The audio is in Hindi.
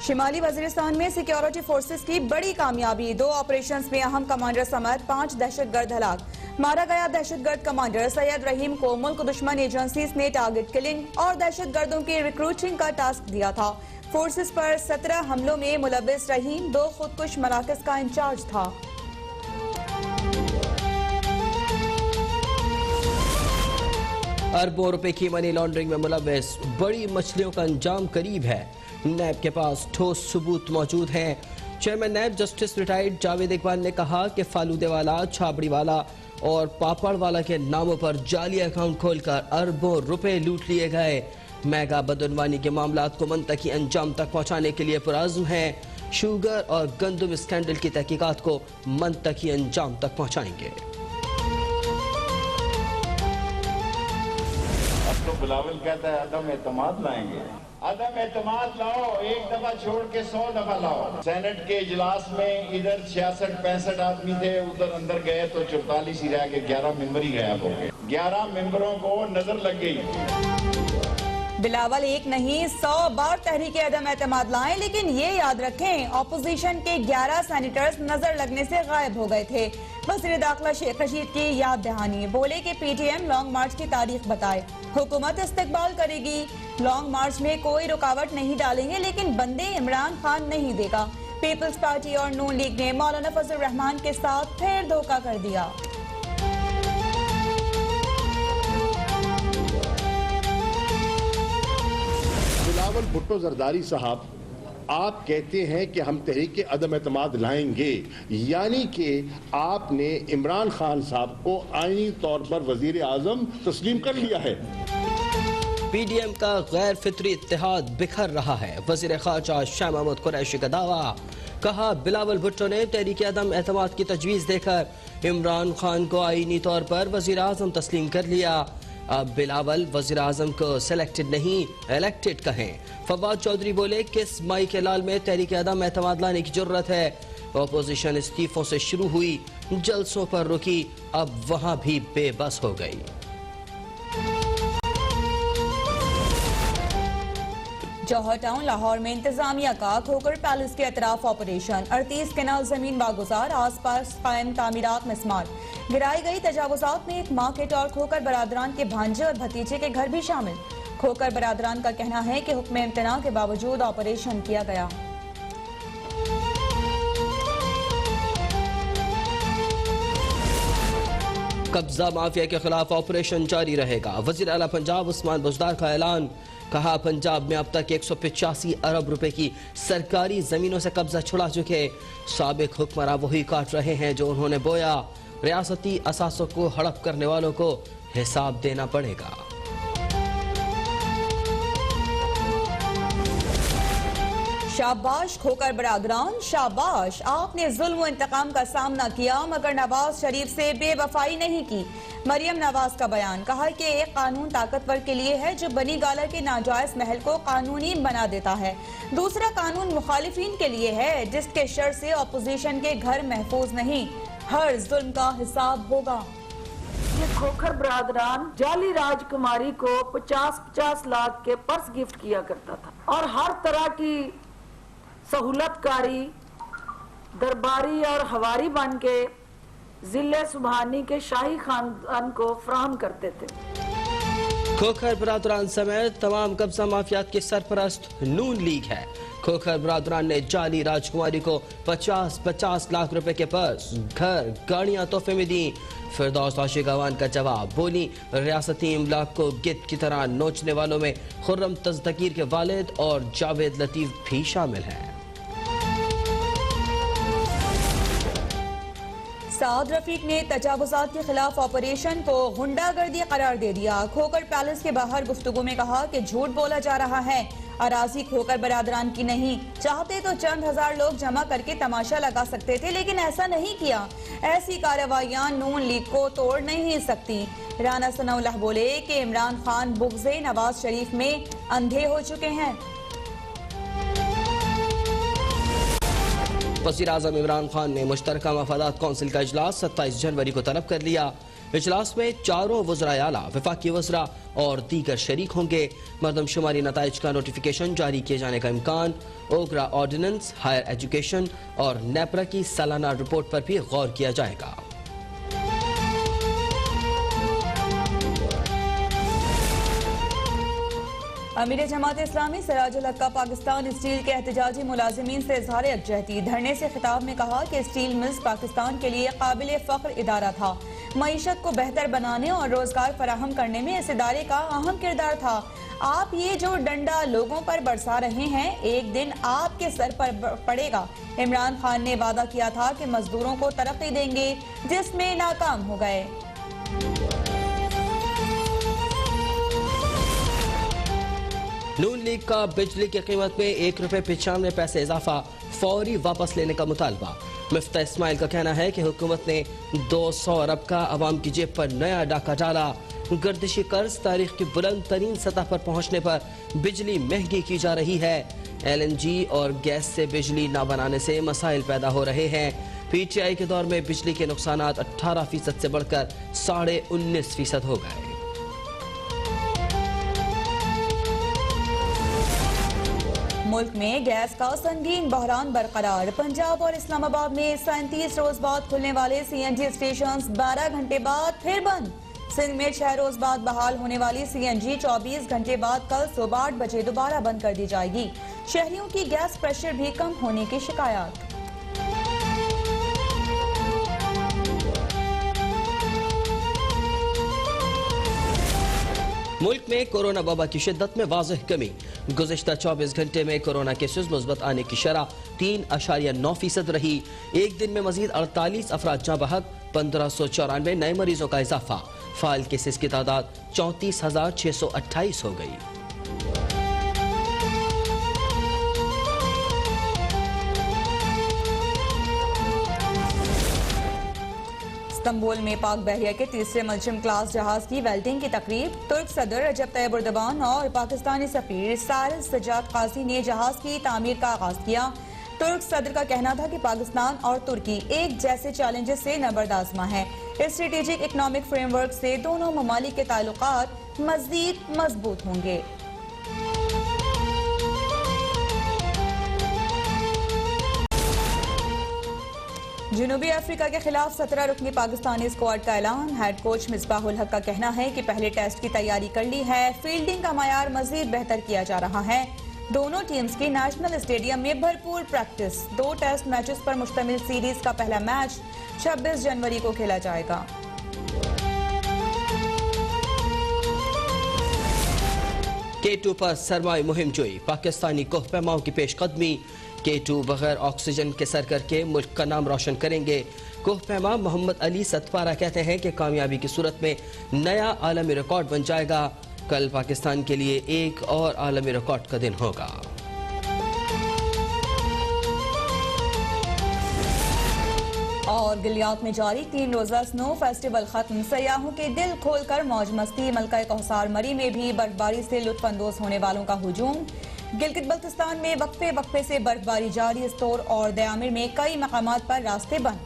शिमाली वजीरिस्तान में सिक्योरिटी फोर्सेस की बड़ी कामयाबी। 2 ऑपरेशंस में अहम कमांडर समेत 5 दहशतगर्द हलाक। मारा गया दहशतगर्द कमांडर सैयद रहीम को मुल्क दुश्मन एजेंसीज ने टारगेट किलिंग और दहशतगर्दों की रिक्रूटिंग का टास्क दिया था। फोर्सेस पर 17 हमलों में मुलव्विस रहीम 2 खुदकुश मराकज का इंचार्ज था। अरबों रुपए की मनी लॉन्ड्रिंग में मुलव्विस बड़ी मछलियों का अंजाम करीब है। नैब के पास ठोस सबूत मौजूद हैं। Chairman NAB justice retired Javed Iqbal ने कहा कि फालूदे वाला, छाबड़ी वाला और पापड़ वाला के नामों पर जाली अकाउंट खोलकर अरबों रुपए लूट लिए गए। मेगा बदनवानी के मामलात को मंतकी अंजाम तक पहुंचाने के लिए पुरज़्म है। शुगर और गंदम स्कैंडल की तहकीकात को मंतकी अंजाम तक पहुंचाएंगे। तो बिलावल कहता है अदम एतमाद लाएंगे। अदम एतमाद लाओ, एक दफा छोड़ के 100 दफा लाओ। सेनेट के इजलास में इधर 66-65 आदमी थे, उधर अंदर गए तो 44 ही रह गए, 11 मेंबर ही गायब हो गए। 11 मेंबरों को नजर लग गई। बिलावल एक नहीं 100 बार तहरीक अदम एतमाद लाएं, लेकिन ये याद रखें ऑपोजिशन के 11 सेनेटर्स नजर लगने से गायब हो गए थे। वज़ीर दाखिला शेख रशीद की याद दहानी, बोले कि पीटीएम लॉन्ग मार्च की तारीख बताए, हुकूमत इस्तकबाल करेगी। लॉन्ग मार्च में कोई रुकावट नहीं डालेंगे, लेकिन बंदे इमरान खान नहीं देगा। पीपल्स पार्टी और नून लीग ने मौलाना फजल रहमान के साथ फिर धोखा कर दिया। बिलावल भुट्टो जरदारी साहब, आप कहते हैं कि हम तहरीक अदम एतमाद लाएंगे, यानी कि आपने इमरान खान साहब को आईनी तौर पर वजीर आजम तस्लीम कर लिया है। पीडीएम का गैर फितरी इत्तेहाद बिखर रहा है। वजीर खारजा शाह महमूद कुरैशी का दावा, कहा बिलावल भुट्टो ने तहरीक अदम एतमाद की तजवीज़ देकर इमरान खान को आईनी तौर पर वजीर आजम तस्लीम कर लिया। अब बिलावल वजीर आजम को सिलेक्टेड नहीं इलेक्टेड कहें। फवाद चौधरी बोले किस माई के लाल में तहरीक अदम एतमाद लाने की जरूरत है। अपोजिशन इस्तीफों से शुरू हुई, जलसों पर रुकी, अब वहां भी बेबस हो गई। जौहर टाउन लाहौर में इंतजामिया का खोकर पैलेस के अतराफ ऑपरेशन। 38 केनाल जमीन बागुजार, आस पास कायम तामीरात मिसमार। गिराई गई तजावुजात में एक मार्केट और खोकर बरादरान के भांजे और भतीजे के घर भी शामिल। खोकर बरादरान का कहना है कि हुक्म इम्तना के बावजूद ऑपरेशन किया गया। कब्जा माफिया के खिलाफ ऑपरेशन जारी रहेगा। वजीर आला पंजाब उस्मान बुजदार का ऐलान, कहा पंजाब में अब तक 185 अरब रुपए की सरकारी जमीनों से कब्जा छुड़ा चुके। साबिक हुक्मरान वही काट रहे हैं जो उन्होंने बोया। रियासती असासों को हड़प करने वालों को हिसाब देना पड़ेगा। शाबाश खोकर बरादरान, शाबाश, आपने जुल्म व इंतकाम का सामना किया मगर नवाज शरीफ से बेवफाई नहीं की। मरियम नवाज का बयान, कहा कि एक कानून ताकतवर के लिए है जो बनी गाला के नाजायज महल को कानूनी बना देता है। दूसरा कानून मुखालिफिन के लिए है जिसके शर से अपोजिशन के घर महफूज नहीं। हर जुल्म का हिसाब होगा। ये खोखर बरादरान जाली राजकुमारी को 50-50 लाख के पर्स गिफ्ट किया करता था और हर तरह की सहूलतकारी दरबारी और हवारी बन के जिले सुबहानी के शाही खानदान को फराहम करते थे। खोखर बरादरान समेत तमाम कब्जा माफियात के सरपरस्त नून लीग है। खोखर बरादरान ने जाली राजकुमारी को 50-50 लाख रुपए के पर्स, घर, गाड़ियां तोहफे में दी। फिरदौस आशिकावान का जवाब, बोली रियासती इमलाक को गिद्ध की तरह नोचने वालों में खुर्रम तज़दकीर के वालिद और जावेद लतीफ भी शामिल हैं। साद रफीक ने तजावुजात के खिलाफ ऑपरेशन को गुंडागर्दी करार दे दिया। खोकर पैलेस के बाहर गुफ्तगू में कहा कि झूठ बोला जा रहा है, अराजी खोकर बरादरान की नहीं। चाहते तो चंद हजार लोग जमा करके तमाशा लगा सकते थे, लेकिन ऐसा नहीं किया। ऐसी कार्रवाइयां नून लीग को तोड़ नहीं सकती। राना सनाउल्लाह बोले कि इमरान खान बुग़्ज़े नवाज शरीफ में अंधे हो चुके हैं। वज़ीर आज़म इमरान खान ने मुश्तरका मफादात कौंसिल का इजलास 27 जनवरी को तलब कर लिया। इजलास में चारों वज़राए आला, वफाकी वज़रा और दीगर शरीक होंगे। मरदमशुमारी नताइज का नोटिफिकेशन जारी किए जाने का इम्कान, ओगरा ऑर्डिनेंस, हायर एजुकेशन और नेपरा की सालाना रिपोर्ट पर भी गौर किया जाएगा। अमीर जमात इस्लामी सिराजुल हक का पाकिस्तान स्टील के एहतजाजी मुलाजिमीन से इजहार यकजहती। धरने से खिताब में कहा कि स्टील मिल्स पाकिस्तान के लिए काबिल फ़ख्र इदारा था। मईशत को बेहतर बनाने और रोजगार फराहम करने में इस इदारे का अहम किरदार था। आप ये जो डंडा लोगों पर बरसा रहे हैं, एक दिन आपके सर पर पड़ेगा। इमरान खान ने वादा किया था कि मजदूरों को तरक्की देंगे, जिसमें नाकाम हो गए। नून लीग का बिजली की कीमत में 1 रुपये 95 पैसे इजाफा फौरी वापस लेने का मुतालबा। मिफ्ता इस्माइल का कहना है कि हुकूमत ने 200 अरब का अवाम की जेब पर नया डाका डाला। गर्दिशी कर्ज तारीख की बुलंद तरीन सतह पर पहुंचने पर बिजली महंगी की जा रही है। LNG और गैस से बिजली न बनाने से मसाइल पैदा हो रहे हैं। PTI के दौर में बिजली के नुकसानात 18% से बढ़कर 19.5% हो गए। मुल्क में गैस का संगीन बहरान बरकरार। पंजाब और इस्लामाबाद में 37 रोज बाद खुलने वाले CNG स्टेशन 12 घंटे बाद फिर बंद। सिंध में 6 रोज बाद बहाल होने वाली CNG 24 घंटे बाद कल सुबह 8 बजे दोबारा बंद कर दी जाएगी। शहरियों की गैस प्रेशर भी कम होने की शिकायत। मुल्क में कोरोना वबा की शिद्दत में वाज़ेह कमी। गुज़िश्ता 24 घंटे में कोरोना केसेस मुस्बत आने की शरह 3.9% रही। एक दिन में मजीद 48 अफराद जाँ बहक, 1594 नए मरीजों का इजाफा। फाइल केसेस की तादाद 34,628 हो गई। इस्तांबुल में पाक बहरिया के तीसरे मल्चम क्लास जहाज की वेल्डिंग की तकरीब। तुर्क सदर रजब तैयब एर्दोगान और पाकिस्तानी सफीर सारिल सजाद काजी ने जहाज की तामीर का आगाज किया। तुर्क सदर का कहना था कि पाकिस्तान और तुर्की एक जैसे चैलेंजेस से नबर्दाज़मा है। स्ट्रेटेजिक इकोनॉमिक फ्रेमवर्क से दोनों ममालिक के ताल्लुकात मज़ीद मजबूत होंगे। जनूबी अफ्रीका के खिलाफ 17 रुकनी पाकिस्तानी स्क्वाड का ऐलान। हेड कोच मिसबाहुल हक का कहना है कि पहले टेस्ट की तैयारी कर ली है, फील्डिंग का मयार मजीद बेहतर किया जा रहा है। दोनों टीम्स की नेशनल स्टेडियम में भरपूर प्रैक्टिस। 2 टेस्ट मैचेस पर मुश्तमिल सीरीज का पहला मैच 26 जनवरी को खेला जाएगा। K2 पर सरमाई मुहिम जोई। पाकिस्तानी कोहपैमाओं की पेशकदमी। K2 बगैर ऑक्सीजन के सर करके मुल्क का नाम रोशन करेंगे। कोहपैमा मोहम्मद अली सतपारा कहते हैं कि कामयाबी की सूरत में नया आलमी रिकॉर्ड बन जाएगा। कल पाकिस्तान के लिए एक और आलमी रिकॉर्ड का दिन होगा। और गिलियात में जारी 3 रोजा स्नो फेस्टिवल खत्म। सयाहों के दिल खोलकर मौज मस्ती। मलका कौसार मरी में भी बर्फबारी से लुत्फानंदोज होने वालों का हुजूम। गिलगित बल्तिस्तान में वक्फे वक्फे से बर्फबारी जारी। स्तोर और दयामिर में कई मकामात पर रास्ते बंद।